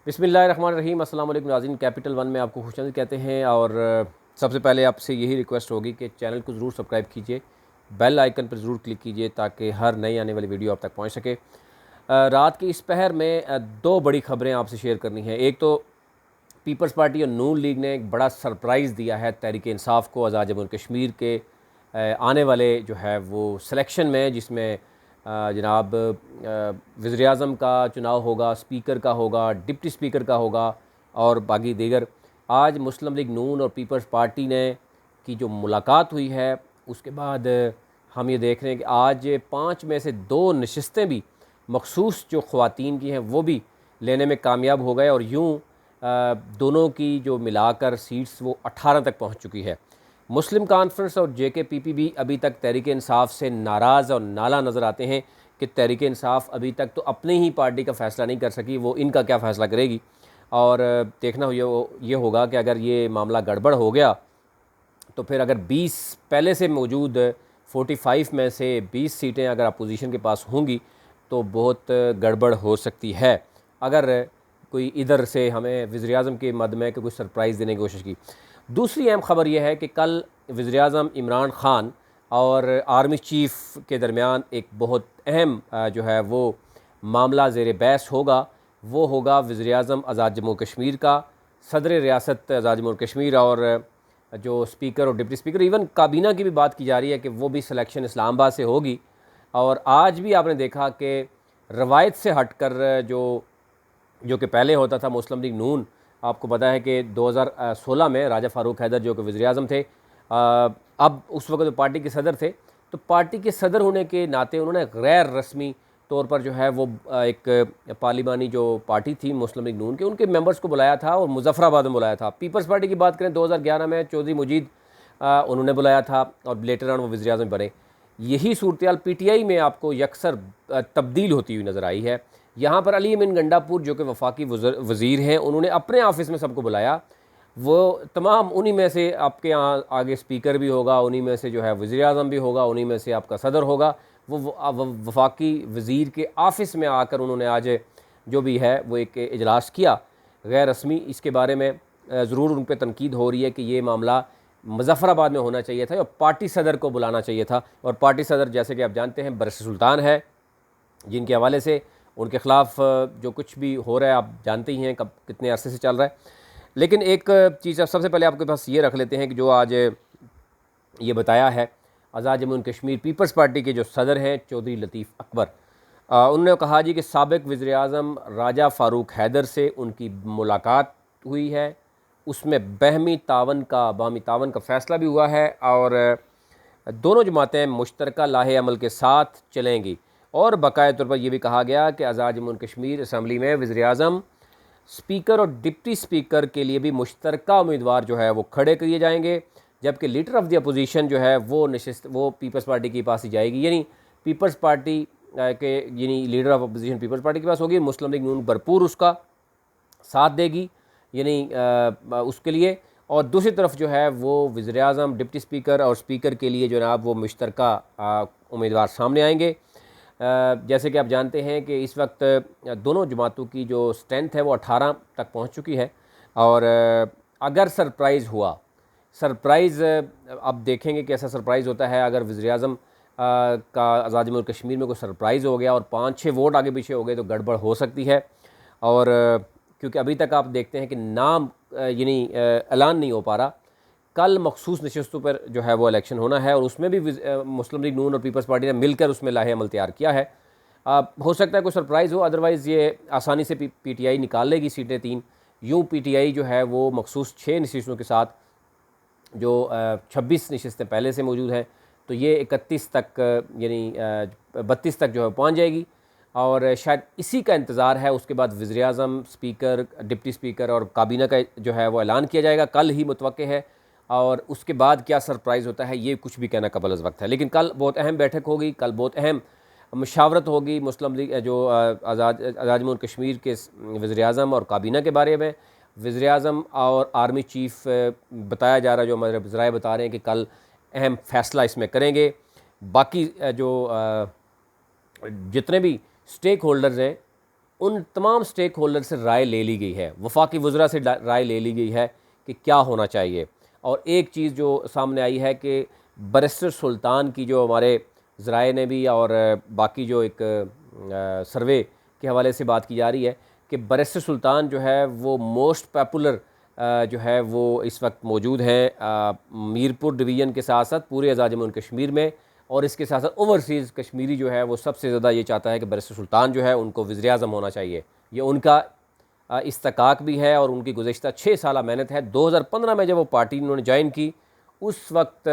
बिस्मिल्लाहिर्रहमानिर्रहीम। अस्सलाम वालेकुम नाज़रीन, कैपिटल वन में आपको खुशामदीद कहते हैं। और सबसे पहले आपसे यही रिक्वेस्ट होगी कि चैनल को ज़रूर सब्सक्राइब कीजिए, बेल आइकन पर ज़रूर क्लिक कीजिए ताकि हर नई आने वाली वीडियो आप तक पहुंच सके। रात की इस पहर में दो बड़ी ख़बरें आपसे शेयर करनी है। एक तो पीपल्स पार्टी और नून लीग ने एक बड़ा सरप्राइज़ दिया है तहरीक इंसाफ को आज़ाद जम्मू कश्मीर के आने वाले जो है वो सिलेक्शन में, जिसमें जनाब वज़ीर आज़म का चुनाव होगा, स्पीकर का होगा, डिप्टी स्पीकर का होगा और बाकी दीगर। आज मुस्लिम लीग नून और पीपल्स पार्टी ने की जो मुलाकात हुई है, उसके बाद हम ये देख रहे हैं कि आज 5 में से 2 नशिस्तें भी मखसूस जो ख़वातीन की हैं वो भी लेने में कामयाब हो गए और यूँ दोनों की जो मिलाकर सीट्स वो 18 तक पहुँच चुकी है। मुस्लिम कॉन्फ्रेंस और JKPP भी अभी तक तहरीक इंसाफ से नाराज़ और नाला नज़र आते हैं कि तहरीक इंसाफ अभी तक तो अपनी ही पार्टी का फ़ैसला नहीं कर सकी, वो इनका क्या फ़ैसला करेगी। और देखना ये होगा कि अगर ये मामला गड़बड़ हो गया तो फिर अगर 20 पहले से मौजूद 45 में से 20 सीटें अगर अपोजिशन के पास होंगी तो बहुत गड़बड़ हो सकती है, अगर कोई इधर से हमें वज़ीर आज़म के मद में कोई सरप्राइज़ देने की कोशिश की। दूसरी अहम ख़बर यह है कि कल वज़ीर आज़म इमरान ख़ान और आर्मी चीफ़ के दरमियान एक बहुत अहम जो है वो मामला ज़ेर बहस होगा। वो होगा वज़ीर आज़म आज़ाद जम्मू कश्मीर का, सदर रियासत आज़ाद जम्मू कश्मीर और जो स्पीकर और डिप्टी स्पीकर, इवन काबीना की भी बात की जा रही है कि वो भी सिलेक्शन इस्लामाबाद से होगी। और आज भी आपने देखा कि रवायत से हटकर जो कि पहले होता था मुस्लिम लीग नून, आपको पता है कि 2016 में राजा फ़ारूक हैदर जो कि वज़ीर आज़म थे, अब उस वक्त पार्टी के सदर थे, तो पार्टी के सदर होने के नाते उन्होंने गैर रस्मी तौर पर जो है वो एक पार्लिमानी जो पार्टी थी मुस्लिम लीग नून के, उनके मेंबर्स को बुलाया था और मुजफ्फराबाद में बुलाया था। पीपल्स पार्टी की बात करें 2011 में चौधरी मुजीद उन्होंने बुलाया था और लेटर ऑन वो वज़ीर आज़म बने। यही सूरत PTI में आपको यकसर तब्दील होती हुई नज़र आई है। यहाँ पर अली अमीन गंडापुर जो कि वफाकी वज़ीर हैं, उन्होंने अपने ऑफिस में सबको बुलाया। वो तमाम उन्हीं में से आपके यहाँ आगे स्पीकर भी होगा, उन्हीं में से जो है वज़ीर आज़म भी होगा, उन्हीं में से आपका सदर होगा। वो वफाकी वज़ीर के ऑफिस में आकर उन्होंने आज जो भी है वो एक इजलास किया गैर रस्मी। इसके बारे में ज़रूर उन पर तनकीद हो रही है कि ये मामला मुजफ्फराबाद में होना चाहिए था और पार्टी सदर को बुलाना चाहिए था। और पार्टी सदर जैसे कि आप जानते हैं बरस सुल्तान है, जिनके हवाले से उनके ख़िलाफ़ जो कुछ भी हो रहा है आप जानते ही हैं कब कितने अरसे से चल रहा है। लेकिन एक चीज़ सबसे पहले आपके पास ये रख लेते हैं कि जो आज ये बताया है आज़ाद जम्मू कश्मीर पीपल्स पार्टी के जो सदर हैं चौधरी लतीफ़ अकबर, उन्होंने कहा जी कि साबिक़ वज़ीर आज़म राजा फ़ारूक हैदर से उनकी मुलाकात हुई है, उसमें बाहमी तावन का फ़ैसला भी हुआ है और दोनों जमातें मुश्तरका लाहे अमल के साथ चलेंगी। और बाकायदा तौर पर यह भी कहा गया कि आज़ाद जम्मू कश्मीर असम्बली में वज़ीर आज़म, स्पीकर और डिप्टी स्पीकर के लिए भी मुश्तरका उम्मीदवार जो है वो खड़े किए जाएंगे, जबकि लीडर ऑफ़ द अपोजिशन जो है वो वो पीपल्स पार्टी के पास ही जाएगी। यानी पीपल्स पार्टी के यानी leader of opposition peoples party के पास होगी, मुस्लिम लीग नून भरपूर उसका साथ देगी यानी उसके लिए। और दूसरी तरफ जो है वो वज़ीर आज़म, डिप्टी स्पीकर और स्पीकर के लिए जनाब वो मुश्तरका उम्मीदवार सामने आएंगे। जैसे कि आप जानते हैं कि इस वक्त दोनों जमातों की जो स्ट्रेंथ है वो 18 तक पहुंच चुकी है। और अगर सरप्राइज़ अब देखेंगे कैसा सरप्राइज़ होता है। अगर वज़ीर आज़म का आज़ाद जम्मू कश्मीर में कोई सरप्राइज़ हो गया और 5-6 वोट आगे पीछे हो गए तो गड़बड़ हो सकती है। और क्योंकि अभी तक आप देखते हैं कि नाम यानी ऐलान नहीं हो पा रहा। कल मखसूस नशस्तों पर जो है वो इलेक्शन होना है और उसमें भी मुस्लिम लीग नून और पीपल्स पार्टी ने मिलकर उसमें लाहे अमल तैयार किया है। हो सकता है कोई सरप्राइज़ हो, अदरवाइज़ ये आसानी से PTI निकाल लेगी सीटें 3। यूँ PTI जो है वो मखसूस 6 नशिस्तों के साथ जो 26 नशिस्तें पहले से मौजूद हैं, तो ये 31 तक यानी 32 तक जो है पहुँच जाएगी। और शायद इसी का इंतज़ार है। उसके बाद वज़ीर आज़म, स्पीकर, डिप्टी स्पीकर और काबीना का जो है वो ऐलान किया जाएगा, कल ही मुतवक्के है। और उसके बाद क्या सरप्राइज़ होता है ये कुछ भी कहना कबल अज़ वक्त है। लेकिन कल बहुत अहम बैठक होगी, कल बहुत अहम मशावरत होगी मुस्लिम लीग जो आज़ाद जम्मू कश्मीर के वज़ीर आज़म और काबीना के बारे में। वज़ीर आज़म और आर्मी चीफ़ बताया जा रहा है, जो हमारे ज़राए बता रहे हैं कि कल अहम फ़ैसला इसमें करेंगे। बाकी जो जितने भी स्टेक होल्डर्स हैं उन तमाम स्टेक होल्डर से राय ले ली गई है, वफाकी वज़रा से राय ले ली गई है कि क्या होना चाहिए। और एक चीज़ जो सामने आई है कि बैरिस्टर सुल्तान की, जो हमारे ज़राए ने भी और बाकी जो एक सर्वे के हवाले से बात की जा रही है कि बैरिस्टर सुल्तान जो है वो मोस्ट पॉपुलर जो है वो इस वक्त मौजूद है मीरपुर डिवीज़न के साथ साथ पूरे आज़ाद जम्मू कश्मीर में, और इसके साथ साथ ओवरसीज़ कश्मीरी जो है वो सबसे ज़्यादा ये चाहता है कि बैरिस्टर सुल्तान जो है उनको वज़ीर-ए-आज़म होना चाहिए। ये उनका इस्तकाक भी है और उनकी गुज़िश्ता 6 साल मेहनत है। 2015 में जब वो पार्टी उन्होंने ज्वाइन की, उस वक्त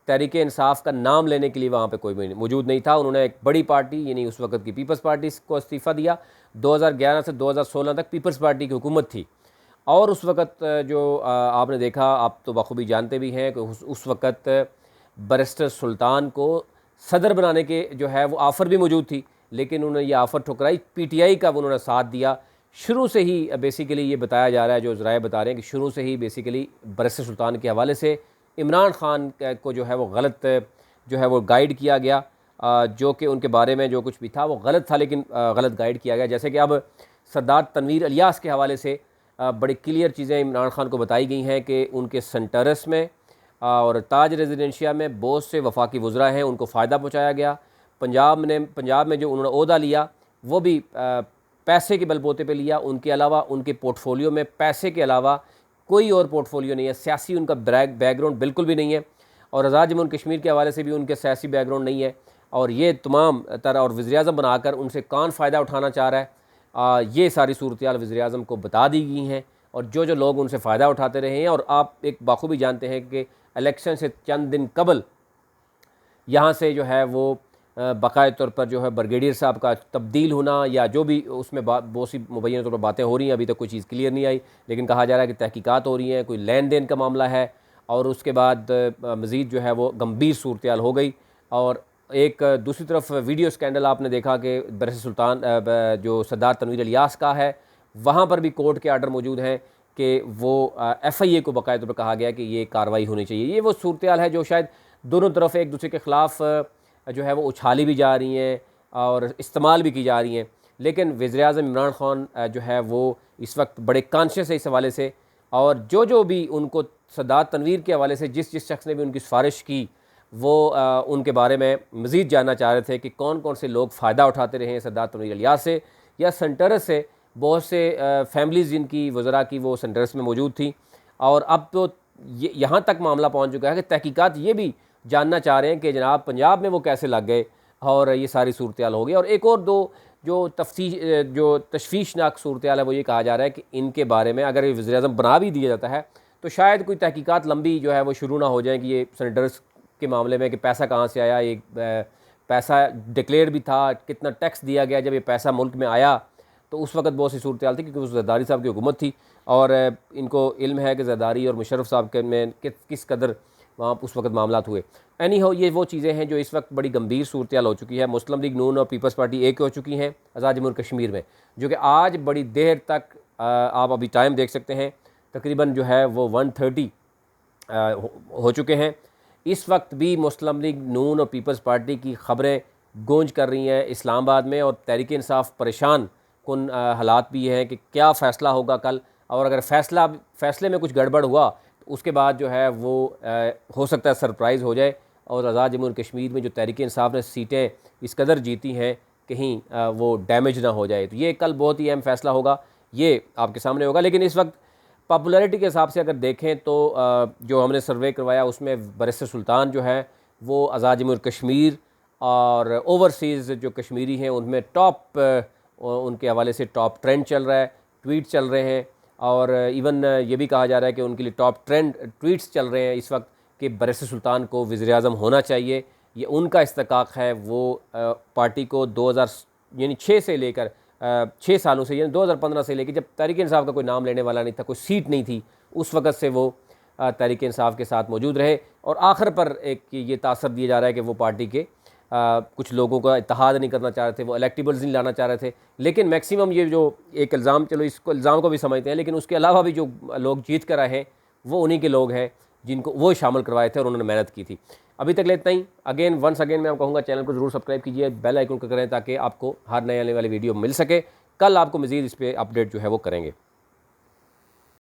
तहरीक इंसाफ का नाम लेने के लिए वहाँ पे कोई मौजूद नहीं था। उन्होंने एक बड़ी पार्टी यानी उस वक्त की पीपल्स पार्टी को इस्तीफ़ा दिया। 2011 से 2016 तक पीपल्स पार्टी की हुकूमत थी, और उस वक़्त जो आपने देखा, आप तो बखूबी जानते भी हैं कि उस वक़्त बैरिस्टर सुल्तान को सदर बनाने के जो है वो ऑफ़र भी मौजूद थी, लेकिन उन्होंने ये ऑफ़र ठुकराई। पीटीआई का उन्होंने साथ दिया। शुरू से ही बेसिकली ये बताया जा रहा है, जो ज़राए बता रहे हैं कि शुरू से ही बेसिकली बैरिस्टर सुल्तान के हवाले से इमरान ख़ान को जो है वो गलत जो है वो गाइड किया गया, जो कि उनके बारे में जो कुछ भी था वो गलत था, लेकिन गलत गाइड किया गया। जैसे कि अब सरदार तनवीर इलियास के हवाले से बड़ी क्लियर चीज़ें इमरान ख़ान को बताई गई हैं कि उनके सेंटर्स में और ताज रेजिडेंशिया में बहुत से वफाकी वज़रा हैं, उनको फ़ायदा पहुँचाया गया। पंजाब में जो उन्होंने ओहदा लिया वो भी पैसे के बलबूते पे लिया। उनके अलावा उनके पोर्टफोलियो में पैसे के अलावा कोई और पोर्टफोलियो नहीं है, सियासी उनका बैकग्राउंड बिल्कुल भी नहीं है, और आज़ाद जम्मू कश्मीर के हवाले से भी उनके सियासी बैकग्राउंड नहीं है। और ये तमाम तरह और वज़ीर-ए-आज़म बनाकर उनसे कौन फ़ायदा उठाना चाह रहा है, ये सारी सूरत-ए-हाल वज़ीर-ए-आज़म को बता दी गई हैं, और जो लोग उनसे फ़ायदा उठाते रहे हैं। और आप एक बाखूबी जानते हैं कि इलेक्शन से चंद दिन कबल यहाँ से जो है वो बाकायदा तौर पर जो है ब्रिगेडियर साहब का तब्दील होना, या जो भी उसमें बहुत सी मुबैना तौर पर बातें हो रही हैं, अभी तक कोई चीज़ क्लियर नहीं आई, लेकिन कहा जा रहा है कि तहकीकात हो रही हैं, कोई लेन देन का मामला है। और उसके बाद मज़ीद जो है वो गंभीर सूरत-ए-हाल हो गई। और एक दूसरी तरफ वीडियो स्कैंडल आपने देखा कि बैरिस्टर सुल्तान जो सरदार तनवीर इलियास का है, वहाँ पर भी कोर्ट के आर्डर मौजूद हैं कि वो FIA को बाकायदा तौर पर कहा गया कि ये कार्रवाई होनी चाहिए। ये वो सूरत-ए-हाल है जो शायद दोनों तरफ एक दूसरे के ख़िलाफ़ जो है वो उछाली भी जा रही हैं और इस्तेमाल भी की जा रही हैं। लेकिन वज़ीर-ए-आज़म इमरान ख़ान जो है वो इस वक्त बड़े कॉन्शियस है इस हवाले से, और जो भी उनको सरदार तनवीर के हवाले से जिस शख्स ने भी उनकी सिफारिश की, वो उनके बारे में मज़ीद जानना चाह रहे थे कि कौन कौन से लोग फ़ायदा उठाते रहे हैं सरदार तनवीर इलियास से या सेंटर्स से। बहुत से फैमिलीज़ जिनकी वज़रा की वो सेंटर्स में मौजूद थी, और अब तो यहाँ तक मामला पहुँच चुका है कि तहकीकात ये भी जानना चाह रहे हैं कि जनाब पंजाब में वो कैसे लग गए, और ये सारी सूरत-ए-हाल हो गई। और एक और दो जो तशवीशनाक सूरत-ए-हाल है वो ये कहा जा रहा है कि इनके बारे में अगर ये वज़ीर-ए-आज़म बना भी दिया जाता है तो शायद कोई तहकीकात लंबी जो है वो शुरू ना हो जाए कि ये सेनेटर्स के मामले में कि पैसा कहाँ से आया, एक पैसा डिक्लेयर भी था, कितना टैक्स दिया गया जब ये पैसा मुल्क में आया। तो उस वक्त बहुत सी सूरत-ए-हाल थी क्योंकि उस ज़रदारी साहब की हुकूमत थी, और इनको इल्म है कि ज़रदारी और मुशर्रफ साहब के में किस कदर वहाँ उस वक्त मामलात हुए। एनी हो, ये वो चीज़ें हैं जो इस वक्त बड़ी गंभीर सूरत-ए-हाल हो चुकी है। मुस्लिम लीग नून और पीपल्स पार्टी एक हो चुकी हैं आज़ाद जम्मू कश्मीर में, जो कि आज बड़ी देर तक आप अभी टाइम देख सकते हैं, तकरीबन जो है वो 1:30 हो चुके हैं। इस वक्त भी मुस्लिम लीग नून और पीपल्स पार्टी की ख़बरें गूंज कर रही हैं इस्लामाबाद में, और तहरीक इंसाफ परेशान कुन हालात भी हैं कि क्या फ़ैसला होगा कल, और अगर फ़ैसले में कुछ गड़बड़ हुआ तो उसके बाद जो है वो हो सकता है सरप्राइज़ हो जाए, और आज़ाद जम्मू कश्मीर में जो तहरीक इंसाफ ने सीटें इस कदर जीती हैं कहीं वो डैमेज ना हो जाए। तो ये कल बहुत ही अहम फ़ैसला होगा, ये आपके सामने होगा। लेकिन इस वक्त पॉपुलैरिटी के हिसाब से अगर देखें तो जो हमने सर्वे करवाया उसमें बैरिस्टर सुल्तान जो है वो आज़ाद जम्मू कश्मीर और ओवरसीज़ जो कश्मीरी हैं उनमें टॉप, उनके हवाले से टॉप ट्रेंड चल रहा है, ट्वीट चल रहे हैं, और इवन ये भी कहा जा रहा है कि उनके लिए टॉप ट्रेंड ट्वीट्स चल रहे हैं इस वक्त कि बैरिस्टर सुल्तान को वज़ीर-ए-आज़म होना चाहिए। ये उनका इस्तकाक है, वो पार्टी को 2006 से लेकर 6 सालों से, यानी 2015 से लेकर जब तहरीक इंसाफ का कोई नाम लेने वाला नहीं था, कोई सीट नहीं थी, उस वक़्त से वो तहरीक इंसाफ के साथ मौजूद रहे, और आखिर पर एक ये तासर दिया जा रहा है कि वो पार्टी के कुछ लोगों का इत्तेहाद नहीं करना चाह रहे थे, वो इलेक्टेबल्स नहीं लाना चाह रहे थे। लेकिन मैक्सिमम ये जो एक इल्ज़ाम, चलो इसको इल्ज़ाम को भी समझते हैं, लेकिन उसके अलावा भी जो लोग जीत कर आए हैं वो उन्हीं के लोग हैं जिनको वो शामिल करवाए थे और उन्होंने मेहनत की थी। अभी तक लेता ही, वंस अगेन मैं आपको कहूँगा चैनल को ज़रूर सब्सक्राइब कीजिए, बेल आइकन को करें ताकि आपको हर नए आने वाली वीडियो मिल सके। कल आपको मज़ीद इस पर अपडेट जो है वो करेंगे।